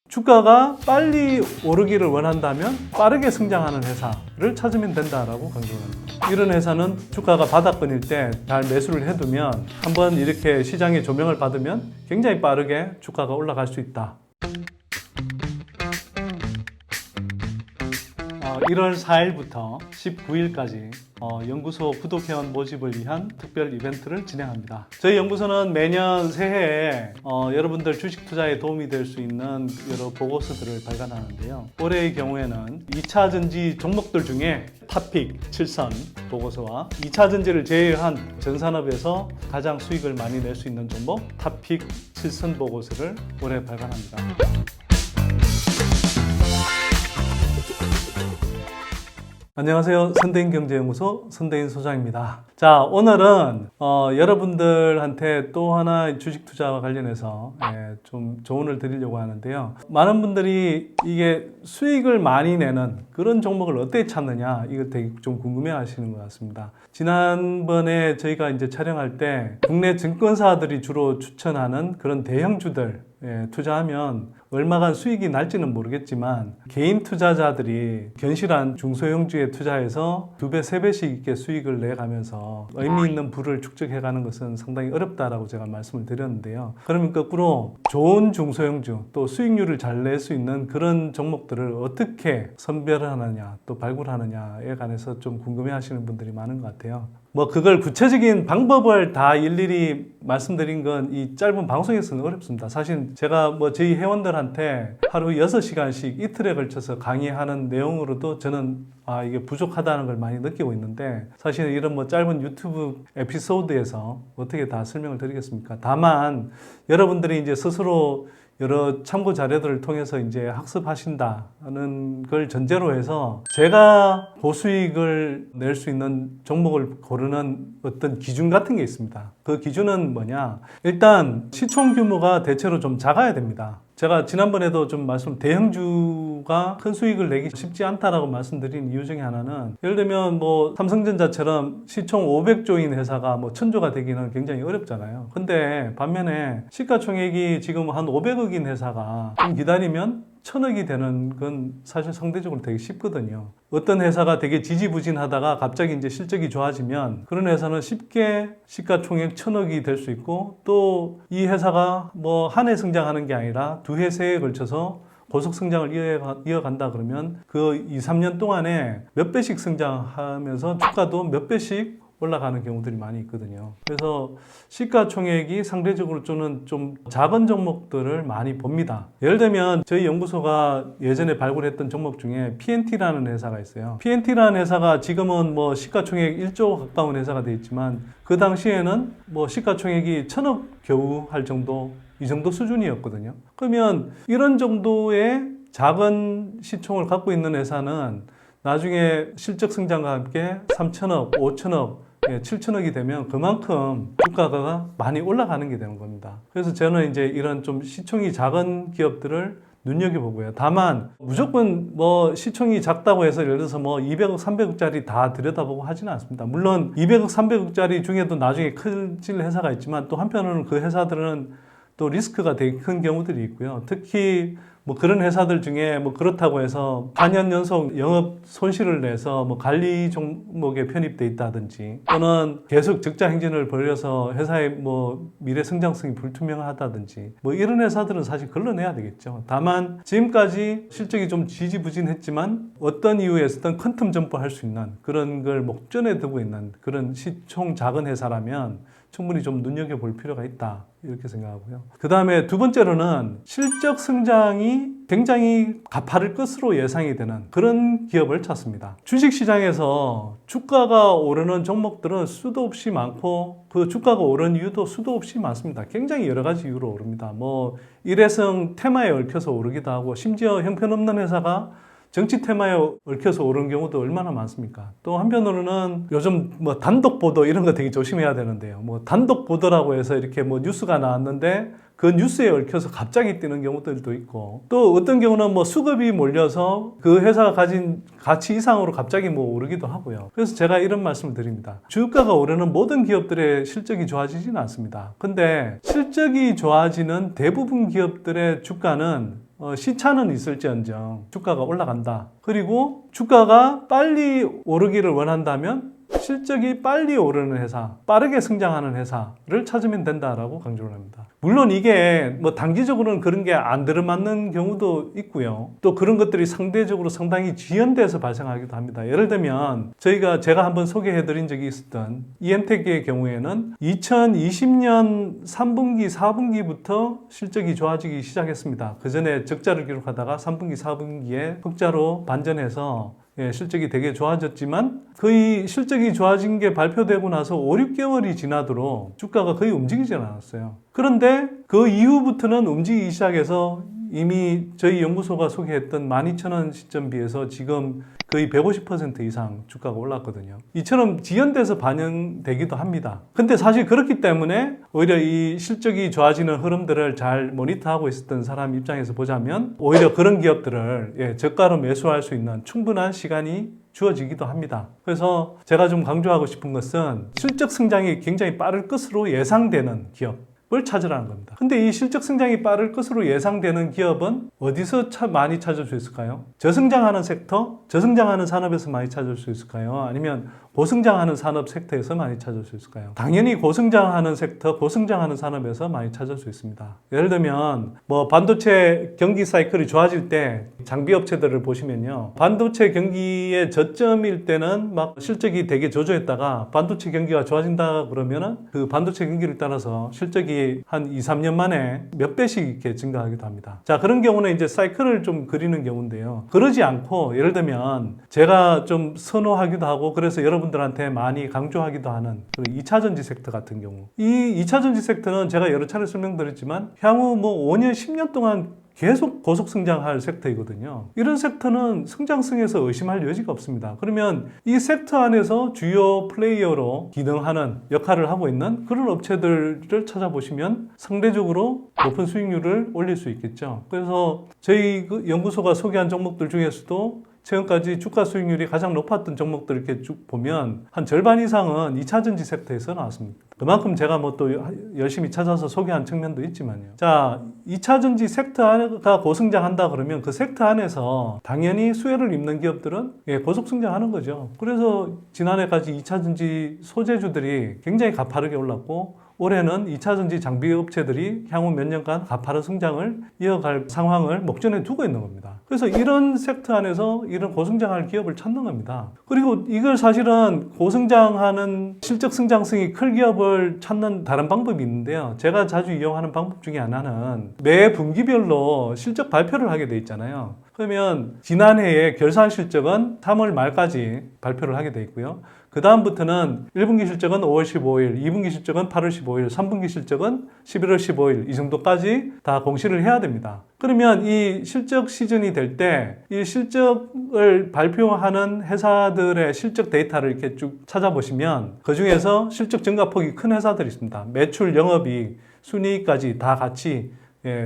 주가가 빨리 오르기를 원한다면 빠르게 성장하는 회사를 찾으면 된다라고 강조를 합니다. 이런 회사는 주가가 바닥권일 때 잘 매수를 해두면 한번 이렇게 시장의 조명을 받으면 굉장히 빠르게 주가가 올라갈 수 있다. 1월 4일부터 19일까지 연구소 구독회원 모집을 위한 특별 이벤트를 진행합니다. 저희 연구소는 매년 새해에 여러분들 주식 투자에 도움이 될 수 있는 여러 보고서들을 발간하는데요. 올해의 경우에는 2차 전지 종목들 중에 탑픽 7선 보고서와 2차 전지를 제외한 전산업에서 가장 수익을 많이 낼 수 있는 종목 탑픽 7선 보고서를 올해 발간합니다. 안녕하세요. 선대인경제연구소 선대인 소장입니다. 자, 오늘은 여러분들한테 또 하나 주식 투자와 관련해서 좀 조언을 드리려고 하는데요. 많은 분들이 이게 수익을 많이 내는 그런 종목을 어떻게 찾느냐, 이거 되게 좀 궁금해 하시는 것 같습니다. 지난번에 저희가 이제 촬영할 때 국내 증권사들이 주로 추천하는 그런 대형주들 투자하면 얼마간 수익이 날지는 모르겠지만 개인 투자자들이 견실한 중소형주에 투자해서 2배, 3배씩 이렇게 수익을 내가면서 의미 있는 부를 축적해가는 것은 상당히 어렵다라고 제가 말씀을 드렸는데요. 그러면 거꾸로 좋은 중소형주 또 수익률을 잘 낼 수 있는 그런 종목들을 어떻게 선별하느냐 또 발굴하느냐에 관해서 좀 궁금해 하시는 분들이 많은 것 같아요. 그걸 구체적인 방법을 다 일일이 말씀드린 건 이 짧은 방송에서는 어렵습니다. 사실 제가 저희 회원들한테 하루 6시간씩 이틀에 걸쳐서 강의하는 내용으로도 저는 이게 부족하다는 걸 많이 느끼고 있는데, 사실 이런 짧은 유튜브 에피소드에서 어떻게 다 설명을 드리겠습니까? 다만 여러분들이 이제 스스로 여러 참고 자료들을 통해서 이제 학습하신다는 걸 전제로 해서 제가 고수익을 낼 수 있는 종목을 고르는 어떤 기준 같은 게 있습니다. 그 기준은 뭐냐? 일단 시총 규모가 대체로 좀 작아야 됩니다. 제가 지난번에도 좀 대형주가 큰 수익을 내기 쉽지 않다라고 말씀드린 이유 중에 하나는, 예를 들면 삼성전자처럼 시총 500조인 회사가 1000조가 되기는 굉장히 어렵잖아요. 근데 반면에 시가총액이 지금 한 500억인 회사가 좀 기다리면 1000억이 되는 건 사실 상대적으로 되게 쉽거든요. 어떤 회사가 되게 지지부진하다가 갑자기 이제 실적이 좋아지면 그런 회사는 쉽게 시가총액 1000억이 될 수 있고, 또 이 회사가 한 해 성장하는 게 아니라 두 해, 세 해에 걸쳐서 고속 성장을 이어간다 그러면 그 2, 3년 동안에 몇 배씩 성장하면서 주가도 몇 배씩 올라가는 경우들이 많이 있거든요. 그래서 시가총액이 상대적으로 저는 좀 작은 종목들을 많이 봅니다. 예를 들면 저희 연구소가 예전에 발굴했던 종목 중에 PNT라는 회사가 있어요. PNT라는 회사가 지금은 시가총액 1조 가까운 회사가 되어 있지만 그 당시에는 시가총액이 1000억 겨우 할 정도, 이 정도 수준이었거든요. 그러면 이런 정도의 작은 시총을 갖고 있는 회사는 나중에 실적 성장과 함께 3천억, 5천억, 7천억이 되면 그만큼 주가가 많이 올라가는 게 되는 겁니다. 그래서 저는 이제 이런 좀 시총이 작은 기업들을 눈여겨보고요. 다만 무조건 시총이 작다고 해서 예를 들어서 200억, 300억짜리 다 들여다보고 하지는 않습니다. 물론 200억, 300억짜리 중에도 나중에 커질 회사가 있지만, 또 한편으로는 그 회사들은 또 리스크가 되게 큰 경우들이 있고요. 특히 그런 회사들 중에 그렇다고 해서 4년 연속 영업 손실을 내서 관리 종목에 편입돼 있다든지, 또는 계속 적자 행진을 벌여서 회사의 미래 성장성이 불투명하다든지, 이런 회사들은 사실 걸러내야 되겠죠. 다만 지금까지 실적이 좀 지지부진했지만 어떤 이유에서든 큰 틈 점프할 수 있는 그런 걸 목전에 두고 있는 그런 시총 작은 회사라면 충분히 좀 눈여겨볼 필요가 있다, 이렇게 생각하고요. 그 다음에 두 번째로는 실적 성장이 굉장히 가파를 것으로 예상이 되는 그런 기업을 찾습니다. 주식시장에서 주가가 오르는 종목들은 수도 없이 많고, 그 주가가 오르는 이유도 수도 없이 많습니다. 굉장히 여러 가지 이유로 오릅니다. 일회성 테마에 얽혀서 오르기도 하고, 심지어 형편없는 회사가 정치 테마에 얽혀서 오르는 경우도 얼마나 많습니까? 또 한편으로는 요즘 단독 보도 이런 거 되게 조심해야 되는데요. 단독 보도라고 해서 이렇게 뉴스가 나왔는데 그 뉴스에 얽혀서 갑자기 뛰는 경우들도 있고, 또 어떤 경우는 수급이 몰려서 그 회사가 가진 가치 이상으로 갑자기 오르기도 하고요. 그래서 제가 이런 말씀을 드립니다. 주가가 오르는 모든 기업들의 실적이 좋아지지는 않습니다. 근데 실적이 좋아지는 대부분 기업들의 주가는 시차는 있을지언정 주가가 올라간다. 그리고 주가가 빨리 오르기를 원한다면 실적이 빨리 오르는 회사, 빠르게 성장하는 회사를 찾으면 된다라고 강조를 합니다. 물론 이게 뭐 단기적으로는 그런 게 안 들어맞는 경우도 있고요. 또 그런 것들이 상대적으로 상당히 지연돼서 발생하기도 합니다. 예를 들면 제가 한번 소개해드린 적이 있었던 EM택의 경우에는 2020년 3분기, 4분기부터 실적이 좋아지기 시작했습니다. 그 전에 적자를 기록하다가 3분기, 4분기에 흑자로 반전해서 실적이 되게 좋아졌지만 거의 실적이 좋아진 게 발표되고 나서 5, 6개월이 지나도록 주가가 거의 움직이지 않았어요. 그런데 그 이후부터는 움직이기 시작해서 이미 저희 연구소가 소개했던 12,000원 시점 비해서 지금 거의 150% 이상 주가가 올랐거든요. 이처럼 지연돼서 반영되기도 합니다. 근데 사실 그렇기 때문에 오히려 이 실적이 좋아지는 흐름들을 잘 모니터하고 있었던 사람 입장에서 보자면 오히려 그런 기업들을 저가로 매수할 수 있는 충분한 시간이 주어지기도 합니다. 그래서 제가 좀 강조하고 싶은 것은 실적 성장이 굉장히 빠를 것으로 예상되는 기업을 찾으라는 겁니다. 근데 이 실적 성장이 빠를 것으로 예상되는 기업은 어디서 많이 찾을 수 있을까요? 저성장하는 섹터, 저성장하는 산업에서 많이 찾을 수 있을까요? 아니면 고성장하는 산업 섹터에서 많이 찾을 수 있을까요? 당연히 고성장하는 섹터, 고성장하는 산업에서 많이 찾을 수 있습니다. 예를 들면 뭐 반도체 경기 사이클이 좋아질 때 장비 업체들을 보시면요. 반도체 경기의 저점일 때는 막 실적이 되게 저조했다가 반도체 경기가 좋아진다 그러면은 그 반도체 경기를 따라서 실적이 한 2, 3년 만에 몇 배씩 이렇게 증가하기도 합니다. 자, 그런 경우는 이제 사이클을 좀 그리는 경우인데요. 그러지 않고 예를 들면 제가 좀 선호하기도 하고 그래서 여러분들한테 많이 강조하기도 하는 2차전지 섹터 같은 경우. 이 2차전지 섹터는 제가 여러 차례 설명드렸지만 향후 뭐 5년, 10년 동안 계속 고속 성장할 섹터이거든요. 이런 섹터는 성장성에서 의심할 여지가 없습니다. 그러면 이 섹터 안에서 주요 플레이어로 기능하는 역할을 하고 있는 그런 업체들을 찾아보시면 상대적으로 높은 수익률을 올릴 수 있겠죠. 그래서 저희 연구소가 소개한 종목들 중에서도 최근까지 주가 수익률이 가장 높았던 종목들 이렇게 쭉 보면 한 절반 이상은 2차전지 섹터에서 나왔습니다. 그만큼 제가 뭐 또 열심히 찾아서 소개한 측면도 있지만요. 자, 2차전지 섹터가 고성장한다 그러면 그 섹터 안에서 당연히 수혜를 입는 기업들은 고속 성장하는 거죠. 그래서 지난해까지 2차전지 소재주들이 굉장히 가파르게 올랐고 올해는 2차전지 장비 업체들이 향후 몇 년간 가파른 성장을 이어갈 상황을 목전에 두고 있는 겁니다. 그래서 이런 섹터 안에서 이런 고성장할 기업을 찾는 겁니다. 그리고 이걸 사실은 고성장하는 실적 성장성이 클 기업을 찾는 다른 방법이 있는데요. 제가 자주 이용하는 방법 중에 하나는 매 분기별로 실적 발표를 하게 돼 있잖아요. 그러면 지난해의 결산 실적은 3월 말까지 발표를 하게 돼 있고요. 그 다음부터는 1분기 실적은 5월 15일, 2분기 실적은 8월 15일, 3분기 실적은 11월 15일 이 정도까지 다 공시를 해야 됩니다. 그러면 이 실적 시즌이 될 때 이 실적을 발표하는 회사들의 실적 데이터를 이렇게 쭉 찾아보시면 그 중에서 실적 증가폭이 큰 회사들이 있습니다. 매출, 영업이익, 순이익까지 다 같이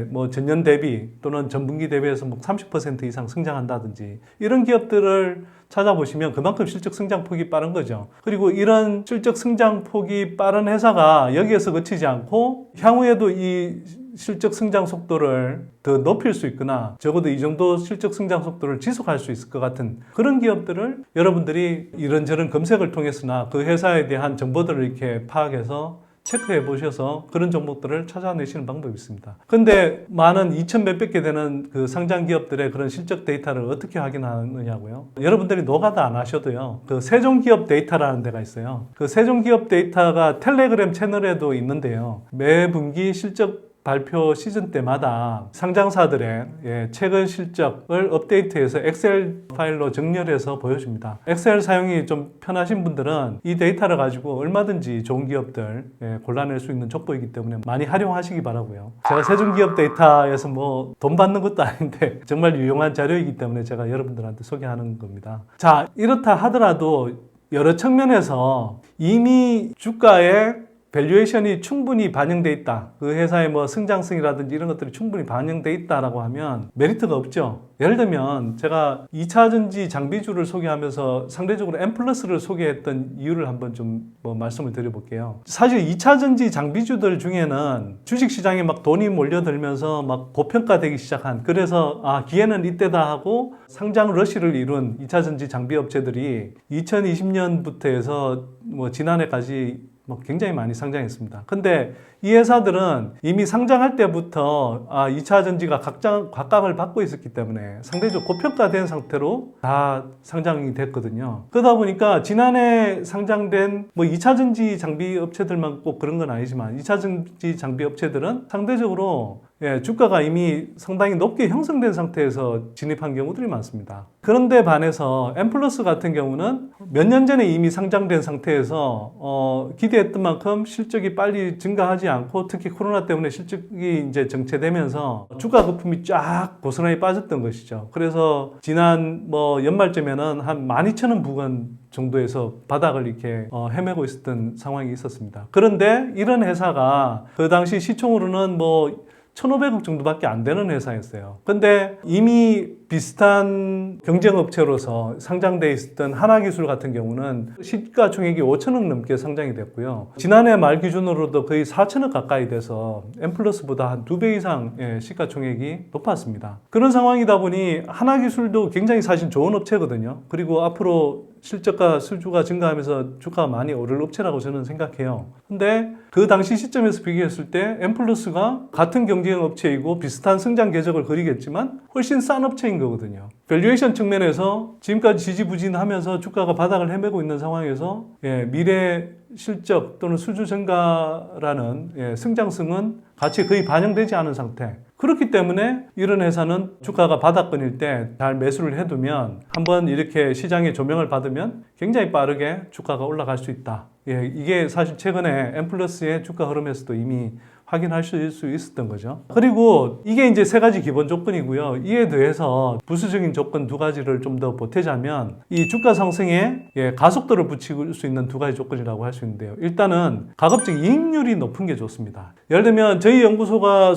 뭐 전년 대비 또는 전분기 대비해서 뭐 30% 이상 성장한다든지 이런 기업들을 찾아보시면 그만큼 실적 성장폭이 빠른 거죠. 그리고 이런 실적 성장폭이 빠른 회사가 여기에서 그치지 않고 향후에도 이 실적 성장 속도를 더 높일 수 있거나 적어도 이 정도 실적 성장 속도를 지속할 수 있을 것 같은 그런 기업들을 여러분들이 이런저런 검색을 통해서나 그 회사에 대한 정보들을 이렇게 파악해서 체크해 보셔서 그런 종목들을 찾아내시는 방법이 있습니다. 근데 많은 2,000 몇백 개 되는 그 상장 기업들의 그런 실적 데이터를 어떻게 확인하느냐고요? 여러분들이 노가다 안 하셔도요. 그 세종기업 데이터라는 데가 있어요. 그 세종기업 데이터가 텔레그램 채널에도 있는데요. 매 분기 실적 발표 시즌 때마다 상장사들의 최근 실적을 업데이트해서 엑셀 파일로 정렬해서 보여줍니다. 엑셀 사용이 좀 편하신 분들은 이 데이터를 가지고 얼마든지 좋은 기업들 골라낼 수 있는 족보이기 때문에 많이 활용하시기 바라고요. 제가 세종기업 데이터에서 뭐 돈 받는 것도 아닌데 정말 유용한 자료이기 때문에 제가 여러분들한테 소개하는 겁니다. 자, 이렇다 하더라도 여러 측면에서 이미 주가에 밸류에이션이 충분히 반영돼 있다. 그 회사의 뭐 성장성이라든지 이런 것들이 충분히 반영돼 있다라고 하면 메리트가 없죠. 예를 들면 제가 2차전지 장비주를 소개하면서 상대적으로 M+를 소개했던 이유를 한번 좀 뭐 말씀을 드려볼게요. 사실 2차전지 장비주들 중에는 주식시장에 막 돈이 몰려들면서 막 고평가되기 시작한, 그래서 기회는 이때다 하고 상장 러시를 이룬 2차전지 장비 업체들이 2020년부터 해서 뭐 지난해까지 굉장히 많이 상장했습니다. 근데 이 회사들은 이미 상장할 때부터 2차 전지가 각광을 받고 있었기 때문에 상대적으로 고평가된 상태로 다 상장이 됐거든요. 그러다 보니까 지난해 상장된 뭐 2차 전지 장비 업체들만 꼭 그런 건 아니지만 2차 전지 장비 업체들은 상대적으로 주가가 이미 상당히 높게 형성된 상태에서 진입한 경우들이 많습니다. 그런데 반해서 M+ 같은 경우는 몇 년 전에 이미 상장된 상태에서 기대했던 만큼 실적이 빨리 증가하지 않고, 특히 코로나 때문에 실적이 이제 정체되면서 주가 거품이 쫙 고스란히 빠졌던 것이죠. 그래서 지난 뭐 연말쯤에는 한 12,000원 부근 정도에서 바닥을 이렇게 헤매고 있었던 상황이 있었습니다. 그런데 이런 회사가 그 당시 시총으로는 뭐 1,500억 정도밖에 안 되는 회사였어요. 근데 이미 비슷한 경쟁업체로서 상장돼 있었던 하나기술 같은 경우는 시가총액이 5천억 넘게 상장이 됐고요. 지난해 말 기준으로도 거의 4천억 가까이 돼서 M+보다 한 2배 이상 시가총액이 높았습니다. 그런 상황이다 보니 하나기술도 굉장히 사실 좋은 업체거든요. 그리고 앞으로 실적과 수주가 증가하면서 주가가 많이 오를 업체라고 저는 생각해요. 근데 그 당시 시점에서 비교했을 때 M+가 같은 경쟁 업체이고 비슷한 성장 궤적을 그리겠지만 훨씬 싼 업체인 거거든요. 밸류에이션 측면에서 지금까지 지지부진하면서 주가가 바닥을 헤매고 있는 상황에서 미래 실적 또는 수주 증가라는 성장성은 가치에 거의 반영되지 않은 상태. 그렇기 때문에 이런 회사는 주가가 바닥권일 때 잘 매수를 해두면 한번 이렇게 시장에 조명을 받으면 굉장히 빠르게 주가가 올라갈 수 있다. 이게 사실 최근에 M+의 주가 흐름에서도 이미 확인할 수 있었던 거죠. 그리고 이게 이제 세 가지 기본 조건이고요. 이에 더해서 부수적인 조건 두 가지를 좀 더 보태자면 이 주가 상승에 가속도를 붙일 수 있는 두 가지 조건이라고 할 수 있는데요. 일단은 가급적 이익률이 높은 게 좋습니다. 예를 들면 저희 연구소가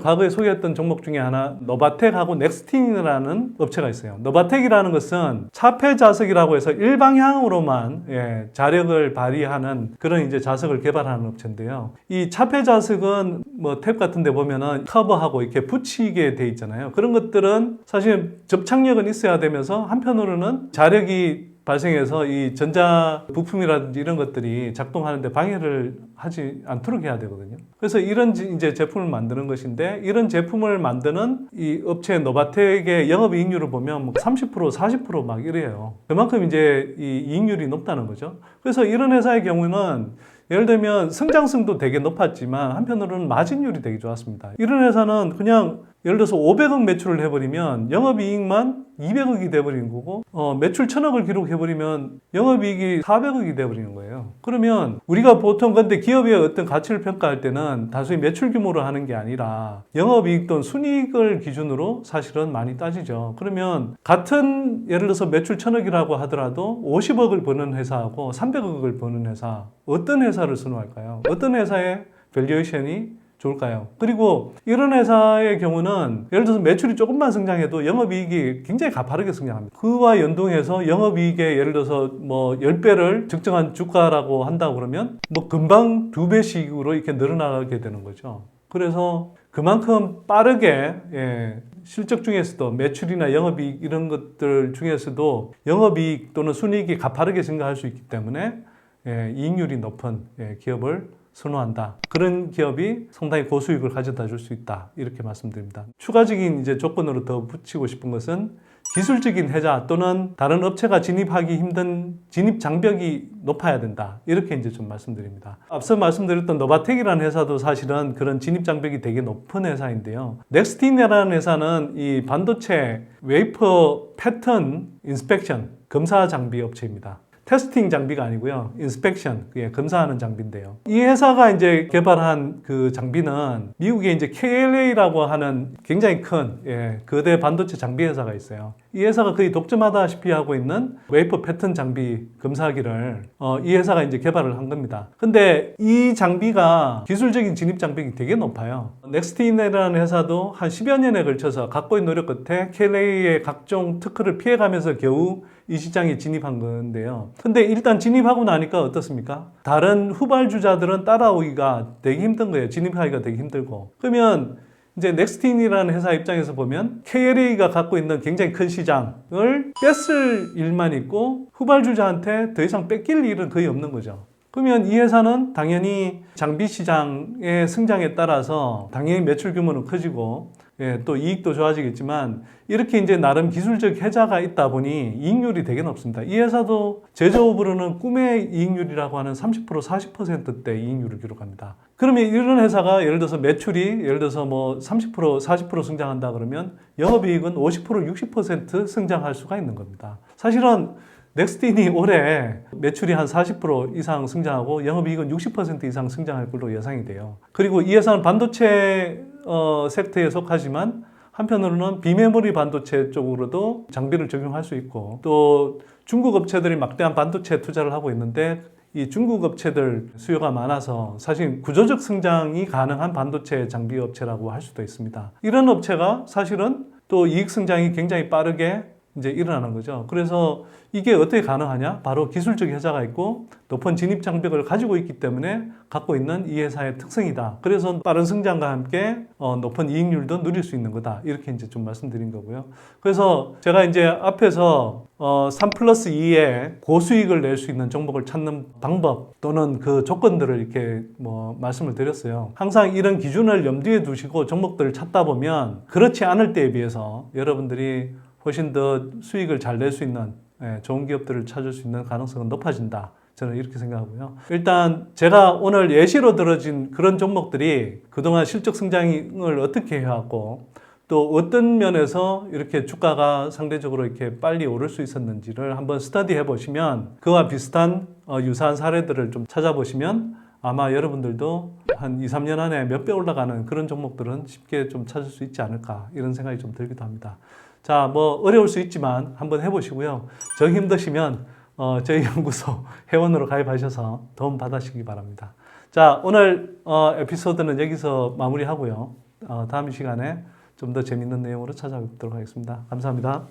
과거에 소개했던 종목 중에 하나 노바텍하고 넥스틴이라는 업체가 있어요. 노바텍이라는 것은 차폐자석이라고 해서 일방향으로만 자력을 발휘하는 그런 이제 자석을 개발하는 업체인데요. 이 차폐자석은 뭐 탭 같은 데 보면은 커버하고 이렇게 붙이게 돼 있잖아요. 그런 것들은 사실 접착력은 있어야 되면서 한편으로는 자력이 발생해서 이 전자 부품이라든지 이런 것들이 작동하는데 방해를 하지 않도록 해야 되거든요. 그래서 이런 이제 제품을 만드는 것인데, 이런 제품을 만드는 이 업체 노바텍의 영업이익률을 보면 30%, 40% 이래요. 그만큼 이제 이 이익률이 높다는 거죠. 그래서 이런 회사의 경우는 예를 들면 성장성도 되게 높았지만 한편으로는 마진율이 되게 좋았습니다. 이런 회사는 그냥 예를 들어서 500억 매출을 해버리면 영업이익만 200억이 돼버리는 거고, 매출 1,000억을 기록해버리면 영업이익이 400억이 돼버리는 거예요. 그러면 우리가 보통 근데 기업의 어떤 가치를 평가할 때는 단순히 매출 규모로 하는 게 아니라 영업이익 또는 순이익을 기준으로 사실은 많이 따지죠. 그러면 같은 예를 들어서 매출 1,000억이라고 하더라도 50억을 버는 회사하고 300억을 버는 회사, 어떤 회사를 선호할까요? 어떤 회사의 밸류에이션이 좋을까요? 그리고 이런 회사의 경우는 예를 들어서 매출이 조금만 성장해도 영업이익이 굉장히 가파르게 성장합니다. 그와 연동해서 영업이익의 예를 들어서 뭐 10배를 측정한 주가라고 한다고 그러면 뭐 금방 2배씩으로 이렇게 늘어나게 되는 거죠. 그래서 그만큼 빠르게 실적 중에서도 매출이나 영업이익 이런 것들 중에서도 영업이익 또는 순이익이 가파르게 증가할 수 있기 때문에 이익률이 높은 기업을 선호한다. 그런 기업이 상당히 고수익을 가져다 줄 수 있다. 이렇게 말씀드립니다. 추가적인 이제 조건으로 더 붙이고 싶은 것은 기술적인 혜자 또는 다른 업체가 진입하기 힘든 진입 장벽이 높아야 된다. 이렇게 이제 좀 말씀드립니다. 앞서 말씀드렸던 노바텍이라는 회사도 사실은 그런 진입 장벽이 되게 높은 회사인데요. 넥스틴이라는 회사는 이 반도체 웨이퍼 패턴 인스펙션 검사 장비 업체입니다. 테스팅 장비가 아니고요. 인스펙션, 검사하는 장비인데요. 이 회사가 이제 개발한 그 장비는 미국에 이제 KLA라고 하는 굉장히 큰 거대 반도체 장비 회사가 있어요. 이 회사가 거의 독점하다시피 하고 있는 웨이퍼 패턴 장비 검사기를 이 회사가 이제 개발을 한 겁니다. 근데 이 장비가 기술적인 진입 장벽이 되게 높아요. 넥스트인이라는 회사도 한 10여 년에 걸쳐서 갖고 있는 노력 끝에 KLA의 각종 특허를 피해가면서 겨우 이 시장에 진입한 건데요. 근데 일단 진입하고 나니까 어떻습니까? 다른 후발주자들은 따라오기가 되게 힘든 거예요. 진입하기가 되게 힘들고. 그러면 이제 넥스틴이라는 회사 입장에서 보면 KLA가 갖고 있는 굉장히 큰 시장을 뺏을 일만 있고 후발주자한테 더 이상 뺏길 일은 거의 없는 거죠. 그러면 이 회사는 당연히 장비 시장의 성장에 따라서 당연히 매출 규모는 커지고 또 이익도 좋아지겠지만 이렇게 이제 나름 기술적 혜자가 있다 보니 이익률이 되게 높습니다. 이 회사도 제조업으로는 꿈의 이익률이라고 하는 30% 40%대 이익률을 기록합니다. 그러면 이런 회사가 예를 들어서 매출이 예를 들어서 뭐 30% 40% 성장한다 그러면 영업이익은 50% 60% 성장할 수가 있는 겁니다. 사실은 넥스틴이 올해 매출이 한 40% 이상 성장하고 영업이익은 60% 이상 성장할 걸로 예상이 돼요. 그리고 이 회사는 반도체 섹터에 속하지만 한편으로는 비메모리 반도체 쪽으로도 장비를 적용할 수 있고 또 중국 업체들이 막대한 반도체 투자를 하고 있는데 이 중국 업체들 수요가 많아서 사실 구조적 성장이 가능한 반도체 장비 업체라고 할 수도 있습니다. 이런 업체가 사실은 또 이익 성장이 굉장히 빠르게 이제 일어나는 거죠. 그래서 이게 어떻게 가능하냐? 바로 기술적 혜자가 있고 높은 진입 장벽을 가지고 있기 때문에 갖고 있는 이 회사의 특성이다. 그래서 빠른 성장과 함께 높은 이익률도 누릴 수 있는 거다. 이렇게 이제 좀 말씀드린 거고요. 그래서 제가 이제 앞에서 3+2의 고수익을 낼 수 있는 종목을 찾는 방법 또는 그 조건들을 이렇게 뭐 말씀을 드렸어요. 항상 이런 기준을 염두에 두시고 종목들을 찾다 보면 그렇지 않을 때에 비해서 여러분들이 훨씬 더 수익을 잘 낼 수 있는 좋은 기업들을 찾을 수 있는 가능성은 높아진다. 저는 이렇게 생각하고요. 일단 제가 오늘 예시로 들어진 그런 종목들이 그동안 실적 성장을 어떻게 해왔고 또 어떤 면에서 이렇게 주가가 상대적으로 이렇게 빨리 오를 수 있었는지를 한번 스터디해 보시면 그와 비슷한 유사한 사례들을 좀 찾아보시면 아마 여러분들도 한 2, 3년 안에 몇 배 올라가는 그런 종목들은 쉽게 좀 찾을 수 있지 않을까 이런 생각이 좀 들기도 합니다. 자, 뭐 어려울 수 있지만 한번 해보시고요. 정 힘드시면 저희 연구소 회원으로 가입하셔서 도움 받으시기 바랍니다. 자, 오늘 에피소드는 여기서 마무리하고요. 다음 시간에 좀 더 재밌는 내용으로 찾아뵙도록 하겠습니다. 감사합니다.